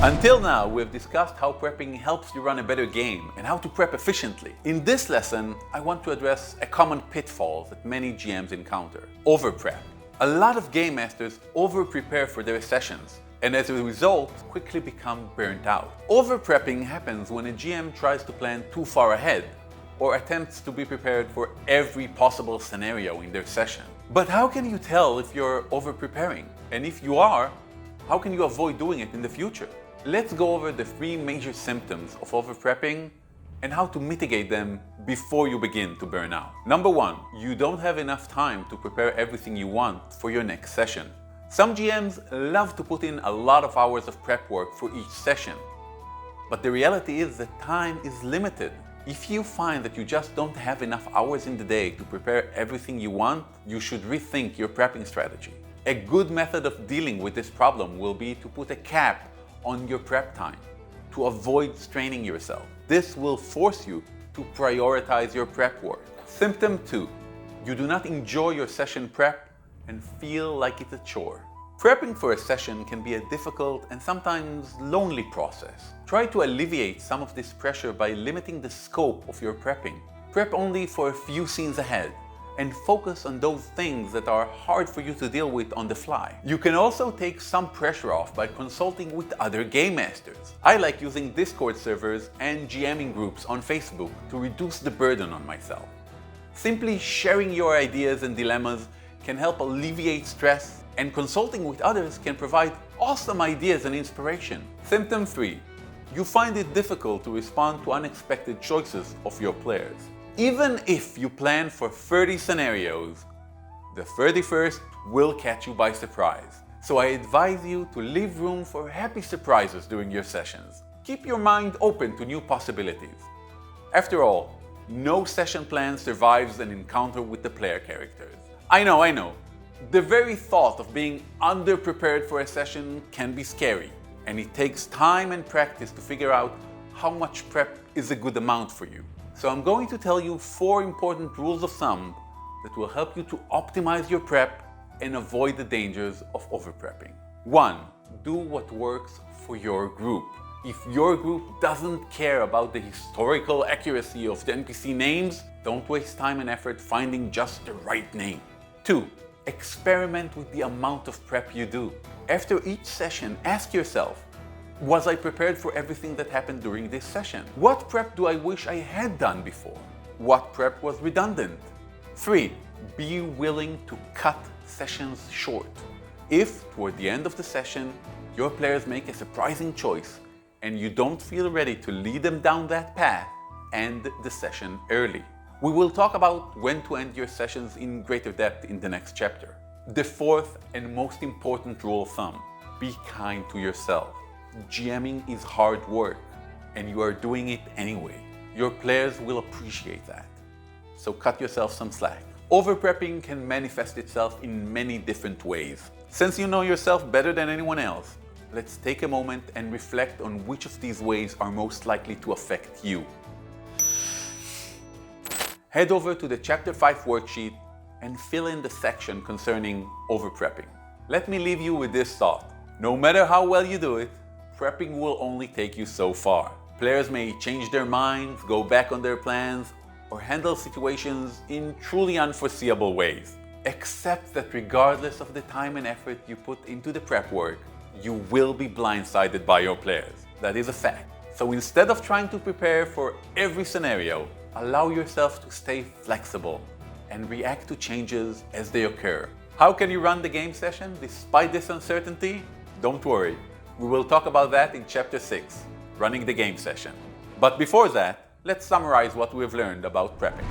Until now, we've discussed how prepping helps you run a better game and how to prep efficiently. In this lesson, I want to address a common pitfall that many GMs encounter: overprep. A lot of game masters over-prepare for their sessions, and as a result, quickly become burnt out. Overprepping happens when a GM tries to plan too far ahead, or attempts to be prepared for every possible scenario in their session. But how can you tell if you're over-preparing? And if you are, how can you avoid doing it in the future? Let's go over the 3 major symptoms of over-prepping and how to mitigate them before you begin to burn out. Number 1, you don't have enough time to prepare everything you want for your next session. Some GMs love to put in a lot of hours of prep work for each session, but the reality is that time is limited. If you find that you just don't have enough hours in the day to prepare everything you want, you should rethink your prepping strategy. A good method of dealing with this problem will be to put a cap on your prep time to avoid straining yourself. This will force you to prioritize your prep work. Symptom 2, you do not enjoy your session prep and feel like it's a chore. Prepping for a session can be a difficult and sometimes lonely process. Try to alleviate some of this pressure by limiting the scope of your prepping. Prep only for a few scenes ahead and focus on those things that are hard for you to deal with on the fly. You can also take some pressure off by consulting with other game masters. I like using Discord servers and GMing groups on Facebook to reduce the burden on myself. Simply sharing your ideas and dilemmas can help alleviate stress, and consulting with others can provide awesome ideas and inspiration. Symptom 3, you find it difficult to respond to unexpected choices of your players. Even if you plan for 30 scenarios, the 31st will catch you by surprise. So I advise you to leave room for happy surprises during your sessions. Keep your mind open to new possibilities. After all, no session plan survives an encounter with the player characters. I know. The very thought of being underprepared for a session can be scary, and it takes time and practice to figure out how much prep is a good amount for you. So I'm going to tell you 4 important rules of thumb that will help you to optimize your prep and avoid the dangers of overprepping. 1, do what works for your group. If your group doesn't care about the historical accuracy of the NPC names, don't waste time and effort finding just the right name. 2, experiment with the amount of prep you do. After each session, ask yourself, was I prepared for everything that happened during this session? What prep do I wish I had done before? What prep was redundant? 3, be willing to cut sessions short. If, toward the end of the session, your players make a surprising choice and you don't feel ready to lead them down that path, end the session early. We will talk about when to end your sessions in greater depth in the next chapter. The 4th and most important rule of thumb, be kind to yourself. GMing is hard work, and you are doing it anyway. Your players will appreciate that. So cut yourself some slack. Overprepping can manifest itself in many different ways. Since you know yourself better than anyone else, let's take a moment and reflect on which of these ways are most likely to affect you. Head over to the Chapter 5 worksheet and fill in the section concerning overprepping. Let me leave you with this thought. No matter how well you do it, prepping will only take you so far. Players may change their minds, go back on their plans, or handle situations in truly unforeseeable ways. Accept that regardless of the time and effort you put into the prep work, you will be blindsided by your players. That is a fact. So instead of trying to prepare for every scenario, allow yourself to stay flexible and react to changes as they occur. How can you run the game session despite this uncertainty? Don't worry. We will talk about that in Chapter 6, Running the Game Session. But before that, let's summarize what we've learned about prepping.